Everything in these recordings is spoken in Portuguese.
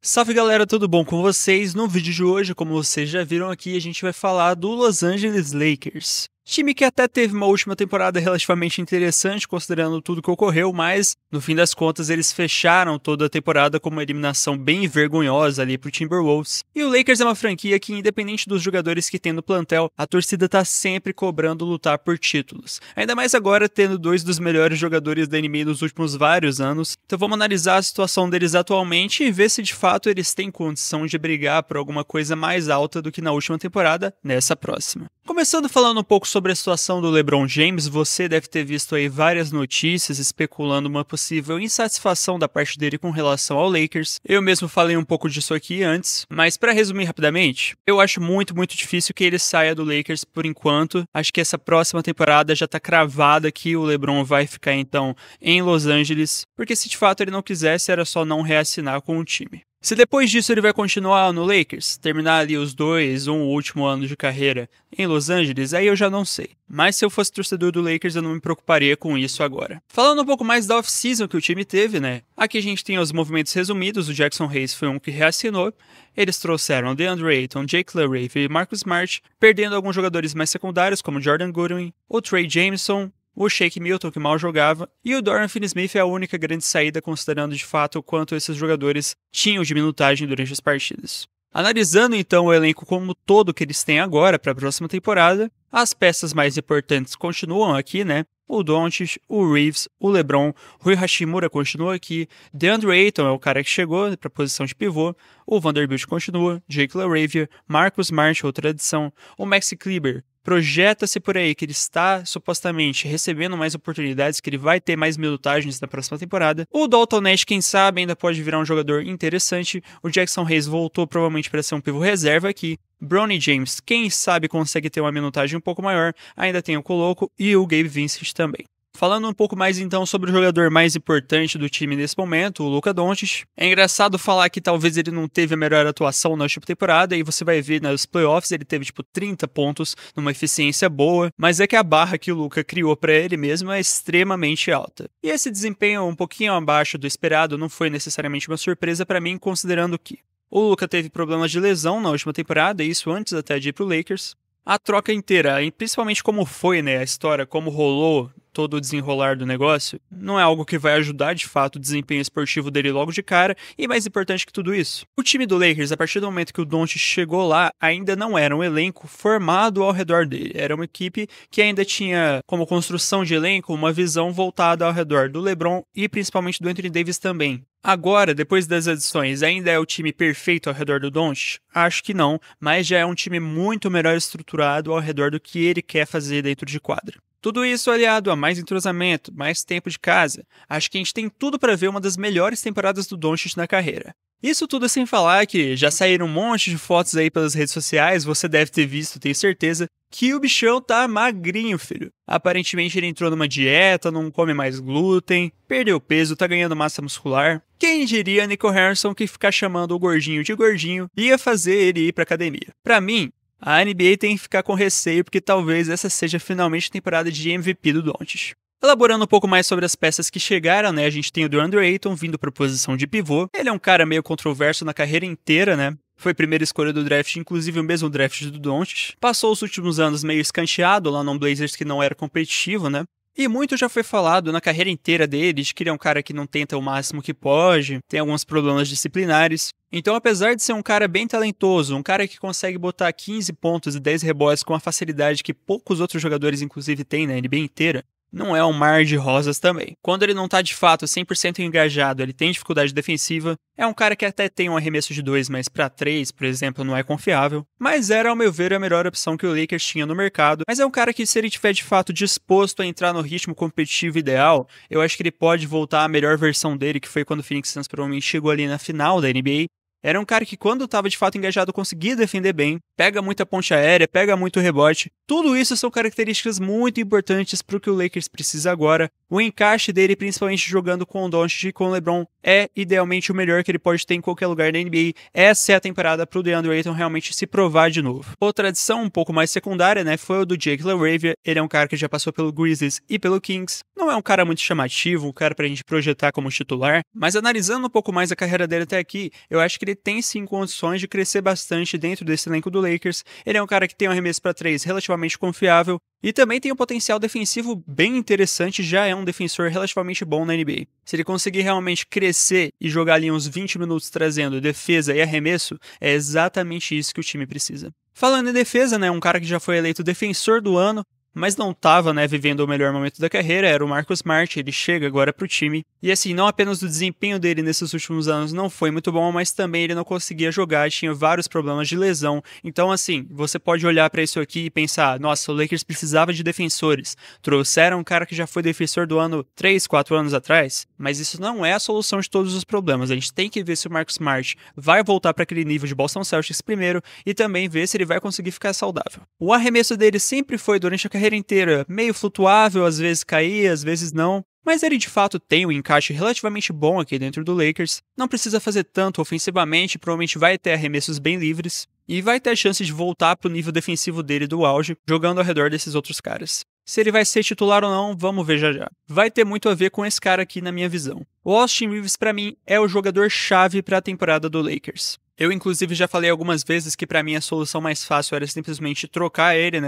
Salve galera, tudo bom com vocês? No vídeo de hoje, como vocês já viram aqui, a gente vai falar do Los Angeles Lakers. Time que até teve uma última temporada relativamente interessante, considerando tudo que ocorreu, mas, no fim das contas, eles fecharam toda a temporada com uma eliminação bem vergonhosa ali pro Timberwolves. E o Lakers é uma franquia que, independente dos jogadores que tem no plantel, a torcida tá sempre cobrando lutar por títulos. Ainda mais agora, tendo dois dos melhores jogadores da NBA nos últimos vários anos. Então vamos analisar a situação deles atualmente e ver se de fato eles têm condição de brigar por alguma coisa mais alta do que na última temporada, nessa próxima. Começando falando um pouco sobre a situação do LeBron James, você deve ter visto aí várias notícias especulando uma possível insatisfação da parte dele com relação ao Lakers. Eu mesmo falei um pouco disso aqui antes, mas para resumir rapidamente, eu acho muito difícil que ele saia do Lakers por enquanto. Acho que essa próxima temporada já tá cravada que o LeBron vai ficar então em Los Angeles, porque se de fato ele não quisesse era só não reassinar com o time. Se depois disso ele vai continuar no Lakers, terminar ali os dois ou o último ano de carreira em Los Angeles, aí eu já não sei. Mas se eu fosse torcedor do Lakers eu não me preocuparia com isso agora. Falando um pouco mais da off-season que o time teve, né? Aqui a gente tem os movimentos resumidos, o Jackson Hayes foi um que reassinou. Eles trouxeram DeAndre Ayton, Jake LaRave e Marcus Smart, perdendo alguns jogadores mais secundários como Jordan Goodwin, o Trey Jameson, o Shake Milton, que mal jogava, e o Dorian Finney-Smith é a única grande saída, considerando de fato o quanto esses jogadores tinham de minutagem durante as partidas. Analisando então o elenco como todo que eles têm agora para a próxima temporada, as peças mais importantes continuam aqui, né? O Doncic, o Reeves, o LeBron, Rui Hachimura continua aqui, DeAndre Ayton é o cara que chegou para a posição de pivô, o Vanderbilt continua, Jake LaRavia, Marcus Smart, outra adição, o Maxi Kleber. Projeta-se por aí que ele está supostamente recebendo mais oportunidades, que ele vai ter mais minutagens na próxima temporada. O Dalton Nash, quem sabe, ainda pode virar um jogador interessante. O Jackson Hayes voltou provavelmente para ser um pivô reserva aqui. Bronny James, quem sabe consegue ter uma minutagem um pouco maior. Ainda tem o Coloco e o Gabe Vincent também. Falando um pouco mais então sobre o jogador mais importante do time nesse momento, o Luka Doncic. É engraçado falar que talvez ele não teve a melhor atuação na última temporada, e você vai ver nos playoffs ele teve 30 pontos, numa eficiência boa, mas é que a barra que o Luka criou para ele mesmo é extremamente alta. E esse desempenho um pouquinho abaixo do esperado não foi necessariamente uma surpresa para mim, considerando que o Luka teve problemas de lesão na última temporada, isso antes até de ir pro Lakers. A troca inteira, e principalmente como foi, né, a história, como rolou todo o desenrolar do negócio, não é algo que vai ajudar de fato o desempenho esportivo dele logo de cara, e mais importante que tudo isso, o time do Lakers, a partir do momento que o Doncic chegou lá, ainda não era um elenco formado ao redor dele, era uma equipe que ainda tinha como construção de elenco uma visão voltada ao redor do LeBron e principalmente do Anthony Davis também. Agora, depois das adições, ainda é o time perfeito ao redor do Doncic? Acho que não, mas já é um time muito melhor estruturado ao redor do que ele quer fazer dentro de quadra. Tudo isso aliado a mais entrosamento, mais tempo de casa, acho que a gente tem tudo para ver uma das melhores temporadas do Doncic na carreira. Isso tudo sem falar que já saíram um monte de fotos aí pelas redes sociais, você deve ter visto, tenho certeza, que o bichão tá magrinho, filho. Aparentemente ele entrou numa dieta, não come mais glúten, perdeu peso, tá ganhando massa muscular. Quem diria Nico Harrison que ficar chamando o gordinho de gordinho ia fazer ele ir pra academia? Pra mim, a NBA tem que ficar com receio porque talvez essa seja finalmente a temporada de MVP do Doncic. Elaborando um pouco mais sobre as peças que chegaram, né? A gente tem o DeAndre Ayton vindo para a posição de pivô. Ele é um cara meio controverso na carreira inteira, né? Foi primeira escolha do draft, inclusive o mesmo draft do Doncic. Passou os últimos anos meio escanteado lá no Blazers, que não era competitivo, né? E muito já foi falado na carreira inteira dele, de que ele é um cara que não tenta o máximo que pode, tem alguns problemas disciplinares. Então, apesar de ser um cara bem talentoso, um cara que consegue botar 15 pontos e 10 rebotes com a facilidade que poucos outros jogadores, inclusive, têm na NBA inteira, não é um mar de rosas também. Quando ele não tá de fato 100% engajado, ele tem dificuldade defensiva, é um cara que até tem um arremesso de 2, mas para 3, por exemplo, não é confiável. Mas era, ao meu ver, a melhor opção que o Lakers tinha no mercado. Mas é um cara que, se ele estiver de fato disposto a entrar no ritmo competitivo ideal, eu acho que ele pode voltar à melhor versão dele, que foi quando o Phoenix Suns provavelmente chegou ali na final da NBA. Era um cara que, quando estava de fato engajado, conseguia defender bem, pega muita ponte aérea, pega muito rebote. Tudo isso são características muito importantes para o que o Lakers precisa agora. O encaixe dele, principalmente jogando com o Doncic e com o LeBron, é idealmente o melhor que ele pode ter em qualquer lugar da NBA. Essa é a temporada para o DeAndre Ayton realmente se provar de novo. Outra adição um pouco mais secundária, né, foi o do Jake LaRavia. Ele é um cara que já passou pelo Grizzlies e pelo Kings. Não é um cara muito chamativo, um cara pra gente projetar como titular, mas analisando um pouco mais a carreira dele até aqui, eu acho que ele ele tem sim condições de crescer bastante dentro desse elenco do Lakers. Ele é um cara que tem um arremesso para 3 relativamente confiável e também tem um potencial defensivo bem interessante, já é um defensor relativamente bom na NBA. Se ele conseguir realmente crescer e jogar ali uns 20 minutos trazendo defesa e arremesso, é exatamente isso que o time precisa. Falando em defesa, um cara que já foi eleito defensor do ano, mas não estava, vivendo o melhor momento da carreira, era o Marcus Smart. Ele chega agora pro time. E assim, não apenas o desempenho dele nesses últimos anos não foi muito bom, mas também ele não conseguia jogar, tinha vários problemas de lesão. Então assim, você pode olhar para isso aqui e pensar, nossa, o Lakers precisava de defensores. Trouxeram um cara que já foi defensor do ano 3, 4 anos atrás, mas isso não é a solução de todos os problemas. A gente tem que ver se o Marcus Smart vai voltar para aquele nível de Boston Celtics primeiro e também ver se ele vai conseguir ficar saudável. O arremesso dele sempre foi, durante a carreira inteira, meio flutuável, às vezes caía, às vezes não, mas ele de fato tem um encaixe relativamente bom aqui dentro do Lakers, não precisa fazer tanto ofensivamente, provavelmente vai ter arremessos bem livres, e vai ter a chance de voltar para o nível defensivo dele do auge, jogando ao redor desses outros caras. Se ele vai ser titular ou não, vamos ver já. Vai ter muito a ver com esse cara aqui na minha visão. O Austin Reaves, para mim, é o jogador-chave para a temporada do Lakers. Eu, inclusive, já falei algumas vezes que para mim a solução mais fácil era simplesmente trocar ele,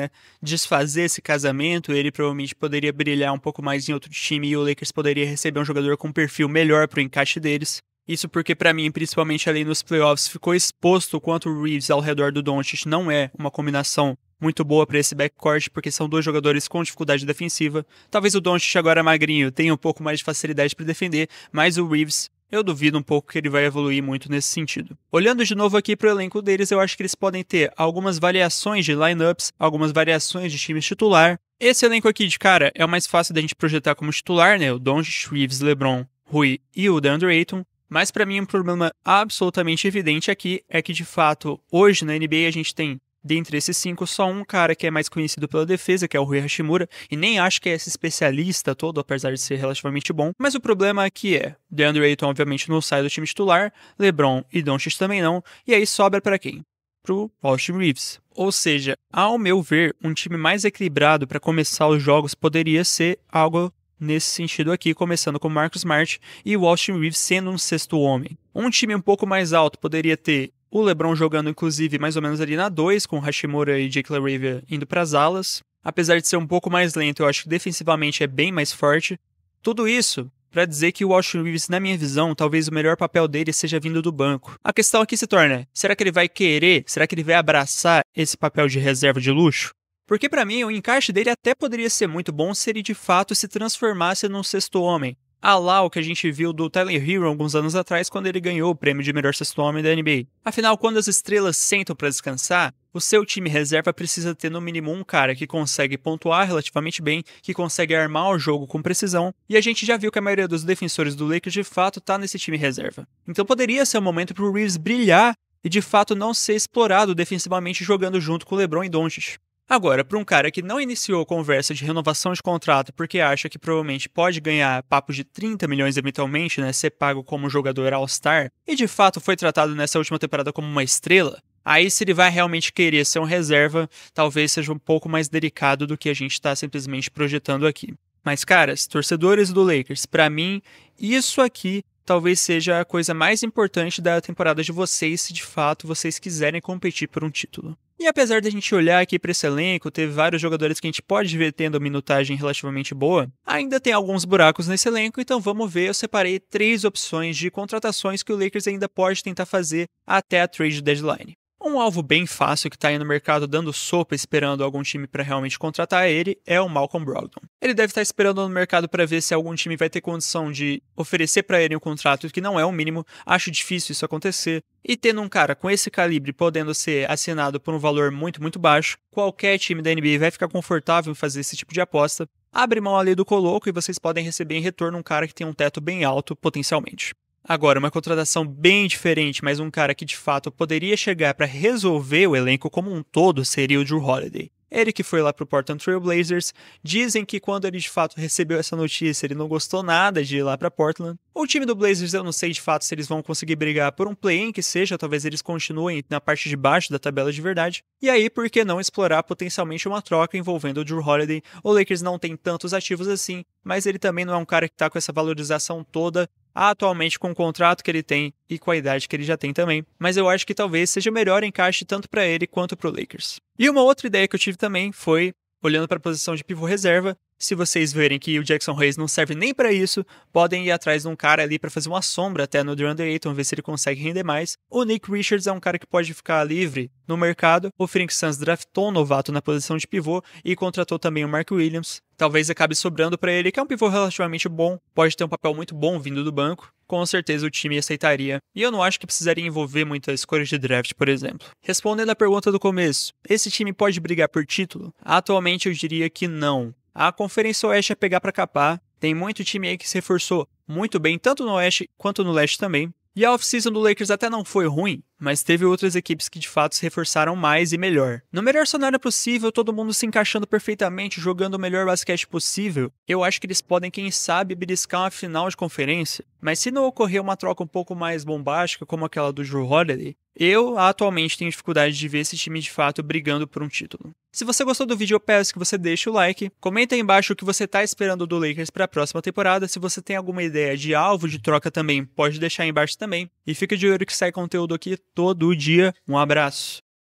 desfazer esse casamento, ele provavelmente poderia brilhar um pouco mais em outro time e o Lakers poderia receber um jogador com um perfil melhor pro encaixe deles. Isso porque para mim, principalmente ali nos playoffs, ficou exposto o quanto o Reaves ao redor do Doncic não é uma combinação muito boa para esse backcourt, porque são dois jogadores com dificuldade defensiva. Talvez o Doncic agora magrinho tenha um pouco mais de facilidade para defender, mas o Reaves, eu duvido um pouco que ele vai evoluir muito nesse sentido. Olhando de novo aqui para o elenco deles, eu acho que eles podem ter algumas variações de lineups, algumas variações de time titular. Esse elenco aqui de cara é o mais fácil da gente projetar como titular, O Doncic, Reaves, LeBron, Rui e o DeAndre Ayton. Mas para mim um problema absolutamente evidente aqui é que de fato hoje na NBA a gente tem, dentre esses 5, só um cara que é mais conhecido pela defesa, que é o Rui Hachimura, e nem acho que é esse especialista todo, apesar de ser relativamente bom. Mas o problema aqui é, DeAndre Ayton obviamente não sai do time titular, LeBron e Doncic também não, e aí sobra para quem? Pro Austin Reaves. Ou seja, ao meu ver, um time mais equilibrado para começar os jogos poderia ser algo nesse sentido aqui, começando com o Marcus Smart e o Austin Reaves sendo um sexto homem. Um time um pouco mais alto poderia ter o LeBron jogando, inclusive, mais ou menos ali na 2, com Hachimura e Jake LaRavia indo para as alas. Apesar de ser um pouco mais lento, eu acho que defensivamente é bem mais forte. Tudo isso para dizer que o Austin Reaves, na minha visão, talvez o melhor papel dele seja vindo do banco. A questão aqui se torna, será que ele vai querer, será que ele vai abraçar esse papel de reserva de luxo? Porque para mim, o encaixe dele até poderia ser muito bom se ele de fato se transformasse num sexto homem. Lá o que a gente viu do Tyler Hero alguns anos atrás, quando ele ganhou o prêmio de melhor sexto homem da NBA. Afinal, quando as estrelas sentam para descansar, o seu time reserva precisa ter no mínimo um cara que consegue pontuar relativamente bem, que consegue armar o jogo com precisão, e a gente já viu que a maioria dos defensores do Lakers de fato tá nesse time reserva. Então poderia ser um momento para o Reaves brilhar e de fato não ser explorado defensivamente jogando junto com LeBron e Doncic. Agora, para um cara que não iniciou conversa de renovação de contrato porque acha que provavelmente pode ganhar papo de 30 milhões eventualmente, ser pago como jogador All-Star, e de fato foi tratado nessa última temporada como uma estrela, aí se ele vai realmente querer ser um reserva, talvez seja um pouco mais delicado do que a gente está simplesmente projetando aqui. Mas caras, torcedores do Lakers, para mim, isso aqui talvez seja a coisa mais importante da temporada de vocês, se de fato vocês quiserem competir por um título. E apesar de a gente olhar aqui para esse elenco, teve vários jogadores que a gente pode ver tendo minutagem relativamente boa, ainda tem alguns buracos nesse elenco, então vamos ver, eu separei 3 opções de contratações que o Lakers ainda pode tentar fazer até a trade deadline. Um alvo bem fácil que está aí no mercado dando sopa esperando algum time para realmente contratar ele é o Malcolm Brogdon. Ele deve estar esperando no mercado para ver se algum time vai ter condição de oferecer para ele um contrato que não é o mínimo, acho difícil isso acontecer, e tendo um cara com esse calibre podendo ser assinado por um valor muito, muito baixo, qualquer time da NBA vai ficar confortável em fazer esse tipo de aposta, abre mão ali do coloco e vocês podem receber em retorno um cara que tem um teto bem alto potencialmente. Agora, uma contratação bem diferente, mas um cara que de fato poderia chegar para resolver o elenco como um todo seria o Jrue Holiday. Ele que foi lá pro Portland Trail Blazers, dizem que quando ele de fato recebeu essa notícia, ele não gostou nada de ir lá pra Portland. O time do Blazers eu não sei de fato se eles vão conseguir brigar por um play-in que seja, talvez eles continuem na parte de baixo da tabela de verdade. E aí, por que não explorar potencialmente uma troca envolvendo o Jrue Holiday? O Lakers não tem tantos ativos assim, mas ele também não é um cara que tá com essa valorização toda. atualmente com o contrato que ele tem e com a idade que ele já tem também, mas eu acho que talvez seja o melhor encaixe tanto para ele quanto para o Lakers. E uma outra ideia que eu tive também foi, olhando para a posição de pivô reserva, se vocês verem que o Jackson Hayes não serve nem para isso, podem ir atrás de um cara ali para fazer uma sombra até no DeAndre Ayton, ver se ele consegue render mais. O Nick Richards é um cara que pode ficar livre no mercado. O Phoenix Suns draftou um novato na posição de pivô e contratou também o Mark Williams. Talvez acabe sobrando para ele, que é um pivô relativamente bom, pode ter um papel muito bom vindo do banco. Com certeza o time aceitaria. E eu não acho que precisaria envolver muita escolha de draft, por exemplo. Respondendo à pergunta do começo, esse time pode brigar por título? Atualmente eu diria que não. A Conferência Oeste é pegar para capar, tem muito time aí que se reforçou muito bem, tanto no Oeste quanto no Leste também. E a off-season do Lakers até não foi ruim, mas teve outras equipes que de fato se reforçaram mais e melhor. No melhor cenário possível, todo mundo se encaixando perfeitamente, jogando o melhor basquete possível, eu acho que eles podem, quem sabe, beliscar uma final de conferência. Mas se não ocorrer uma troca um pouco mais bombástica, como aquela do Jrue Holiday, eu atualmente tenho dificuldade de ver esse time de fato brigando por um título. Se você gostou do vídeo, eu peço que você deixe o like, comenta aí embaixo o que você está esperando do Lakers para a próxima temporada. Se você tem alguma ideia de alvo de troca também, pode deixar aí embaixo também. E fica de olho que sai conteúdo aqui todo dia. Um abraço.